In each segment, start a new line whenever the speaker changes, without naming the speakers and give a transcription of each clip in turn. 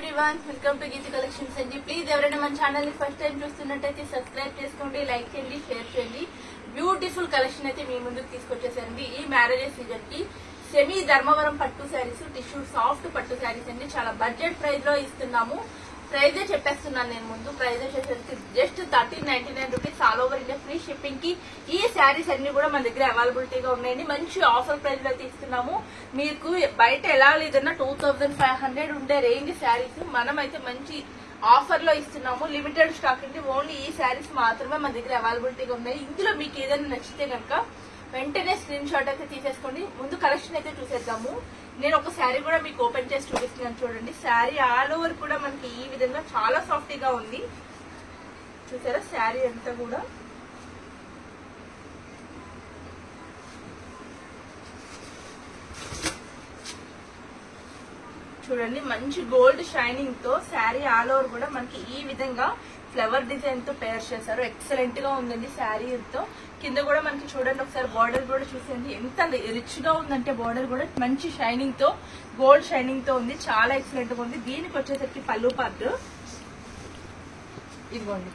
Everyone, welcome to Geetha collections అండి. Please ఎవరైనా మన ఛానల్ ని ఫస్ట్ టైం చూస్తున్నట్టయితే సబ్స్క్రైబ్ చేసుకోండి, లైక్ చేయండి, షేర్ చేయండి. బ్యూటిఫుల్ కలెక్షన్ అయితే మీ ముందుకు తీసుకొచ్చేసండి. ఈ మ్యారేజెస్ సీజన్ కి సెమీ ధర్మవరం పట్టు శారీస్, టిష్యూ సాఫ్ట్ పట్టు శారీస్ అండి. చాలా బడ్జెట్ ప్రైస్ లో ఇస్తున్నాము. ప్రైజే చెప్పేస్తున్నాను నేను ముందు. ప్రైజ్ వచ్చేసరికి just 1399 rupees all over India free shipping కి ఈ శారీస్ అన్ని కూడా మన దగ్గర అవైలబిలిటీగా ఉన్నాయండి. మంచి ఆఫర్ ప్రైస్ లో అయితే ఇస్తున్నాము. మీకు బయట ఎలా లేదన్నా 2500 ఉండే రేంజ్ శారీస్ మనమైతే మంచి ఆఫర్ లో ఇస్తున్నాము. లిమిటెడ్ స్టాక్ అండి. ఓన్లీ ఈ శారీస్ మాత్రమే మన దగ్గర అవైలబిలిటీగా ఉన్నాయి. ఇందులో మీకు ఏదైనా నచ్చితే కనుక వెంటనే స్క్రీన్ షాట్ అయితే తీసేసుకోండి. ముందు కలెక్షన్ అయితే చూసేద్దాము. నేను ఒక శారీ కూడా మీకు ఓపెన్ చేసి చూపిస్తున్నాను చూడండి. శారీ ఆల్ ఓవర్ కూడా మనకి ఈ విధంగా చాలా సాఫ్టీగా ఉంది. చూసారా శారీ అంతా కూడా చూడండి. మంచి గోల్డ్ షైనింగ్ తో శారీ ఆల్ ఓవర్ కూడా మనకి ఈ విధంగా ఫ్లవర్ డిజైన్ తో పేర్ చేశారు. ఎక్సలెంట్ గా ఉందండి శారీ తో. కింద కూడా మనకి చూడండి ఒకసారి బార్డర్ కూడా చూసేయండి. ఎంత రిచ్ గా ఉందంటే బార్డర్ కూడా మంచి షైనింగ్ తో, గోల్డ్ షైనింగ్ తో ఉంది. చాలా ఎక్సలెంట్ గా ఉంది. దీనికి వచ్చేసరికి పళ్ళు పార్ట్ ఇదిగోండి.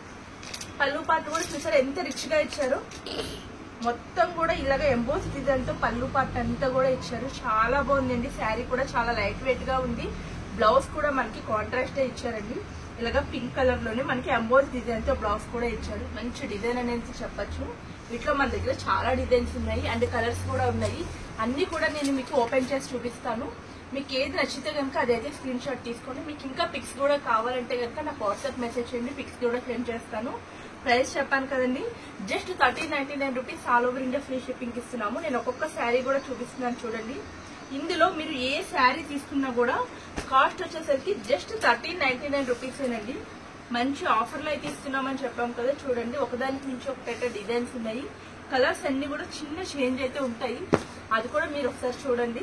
పళ్ళు పార్ట్ కూడా చూసారు ఎంత రిచ్ గా ఇచ్చారు. మొత్తం కూడా ఇలాగ ఎంబోస్ డిజైన్ తో పళ్ళు పార్ట్ అంతా కూడా ఇచ్చారు. చాలా బాగుందండి. శారీ కూడా చాలా లైట్ వెయిట్ గా ఉంది. బ్లౌజ్ కూడా మనకి కాంట్రాస్ట్ ఇచ్చారండి. ఇలాగా పింక్ కలర్ లోనే మనకి ఎంబోస్ డిజైన్ తో బ్లౌజ్ కూడా ఇచ్చారు. మంచి డిజైన్ అనేది చెప్పొచ్చు. వీటిలో మన దగ్గర చాలా డిజైన్స్ ఉన్నాయి అండ్ కలర్స్ కూడా ఉన్నాయి. అన్ని కూడా నేను మీకు ఓపెన్ చేసి చూపిస్తాను. మీకు ఏది నచ్చితే కనుక అదైతే స్క్రీన్ షాట్ తీసుకోండి. మీకు ఇంకా పిక్స్ కూడా కావాలంటే కనుక నాకు వాట్సాప్ మెసేజ్ చేయండి, పిక్స్ కూడా సెండ్ చేస్తాను. ప్రైస్ చెప్పాను కదండి, just 1399 rupees all over India free shipping ఇస్తున్నాము. నేను ఒక్కొక్క శారీ కూడా చూపిస్తున్నాను చూడండి. ఇందులో మీరు ఏ శారీ తీసుకున్నా కూడా కాస్ట్ వచ్చేసరికి జస్ట్ 1399 రూపీసేనండి. మంచి ఆఫర్లో అయితే ఇస్తున్నామని చెప్పాం కదా. చూడండి ఒకదానికి మించి ఒకటైతే డిజైన్స్ ఉన్నాయి. కలర్స్ అన్ని కూడా చిన్న చేంజ్ అయితే ఉంటాయి. అది కూడా మీరు ఒకసారి చూడండి.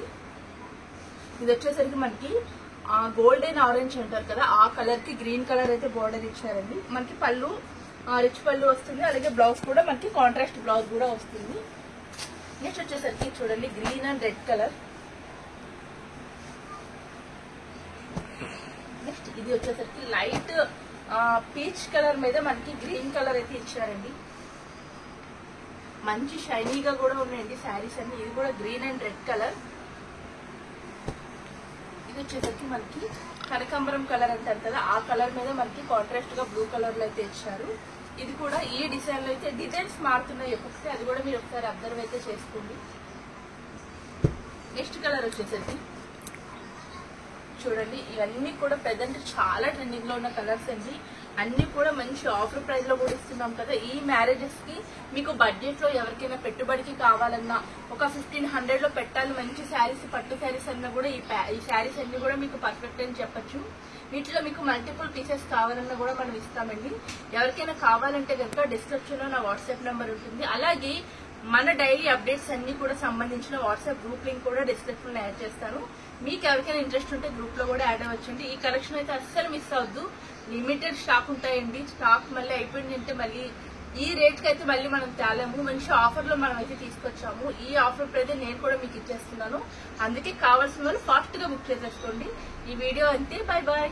ఇది వచ్చేసరికి మనకి గోల్డెన్ ఆరెంజ్ అంటారు కదా, ఆ కలర్ కి గ్రీన్ కలర్ అయితే బోర్డర్ ఇచ్చారండి. మనకి పళ్ళు రిచ్ పళ్ళు వస్తుంది. అలాగే బ్లౌజ్ కూడా మనకి కాంట్రాస్ట్ బ్లౌజ్ కూడా వస్తుంది. నెక్స్ట్ వచ్చేసరికి చూడండి green and red colour. Next ఇది వచ్చేసరికి లైట్ పీచ్ కలర్ మీద మనకి గ్రీన్ కలర్ అయితే ఇచ్చారండి. మంచి షైనీగా కూడా ఉన్నాయండి శారీస్ అన్ని. ఇది కూడా గ్రీన్ అండ్ రెడ్ కలర్. ఇది వచ్చేసరికి మనకి కనకాంబరం కలర్ అంటారు కదా, ఆ కలర్ మీద మనకి కాంట్రాస్ట్ గా బ్లూ కలర్ లో అయితే ఇచ్చారు. ఇది కూడా ఈ డిజైన్ లో అయితే డిజైన్స్ మారుతున్నాయి ఒక్కొక్కటి, అది కూడా మీరు ఒకసారి అబ్జర్వ్ అయితే చేసుకోండి. నెక్స్ట్ కలర్ వచ్చేసరికి చూడండి. ఇవన్నీ కూడా ప్రెజెంట్ చాలా ట్రెండింగ్ లో ఉన్న కలర్స్ అండి. అన్ని కూడా మంచి ఆఫర్ ప్రైస్ లో కూడా ఇస్తున్నాం కదా. ఈ మ్యారేజెస్ కి మీకు బడ్జెట్ లో ఎవరికైనా పెట్టుబడికి కావాలన్నా ఒక 1500 లో పెట్టాలి మంచి శారీస్, పట్టు శారీస్ అన్నా కూడా ఈ శారీస్ అన్ని కూడా మీకు పర్ఫెక్ట్ అని చెప్పొచ్చు. వీటిలో మీకు మల్టిపుల్ పీసెస్ కావాలన్నా కూడా మనం ఇస్తామండి. ఎవరికైనా కావాలంటే కనుక డిస్క్రిప్షన్ లో నా వాట్సాప్ నెంబర్ ఉంటుంది. అలాగే మన డైలీ అప్డేట్స్ అన్ని కూడా సంబంధించిన వాట్సాప్ గ్రూప్ లింక్ కూడా డిస్క్రిప్షన్ లో యాడ్ చేస్తాను. మీకు ఎవరికైనా ఇంట్రెస్ట్ ఉంటే గ్రూప్ లో కూడా యాడ్ అవ్వచ్చండి. ఈ కలెక్షన్ అయితే అస్సలు మిస్ అవద్దు. లిమిటెడ్ స్టాక్ ఉంటాయండి. స్టాక్ మళ్ళీ అయిపోయింది అంటే మళ్ళీ ఈ రేట్ కి అయితే మళ్ళీ మనం తేలేము. మంచి ఆఫర్ లో మనం అయితే తీసుకొచ్చాము. ఈ ఆఫర్ ప్రైజ్ నేను కూడా మీకు ఇచ్చేస్తున్నాను. అందుకే కావాల్సిన వాళ్ళు ఫాస్ట్ గా బుక్ చేసేసుకోండి. ఈ వీడియో అంతే. Bye bye.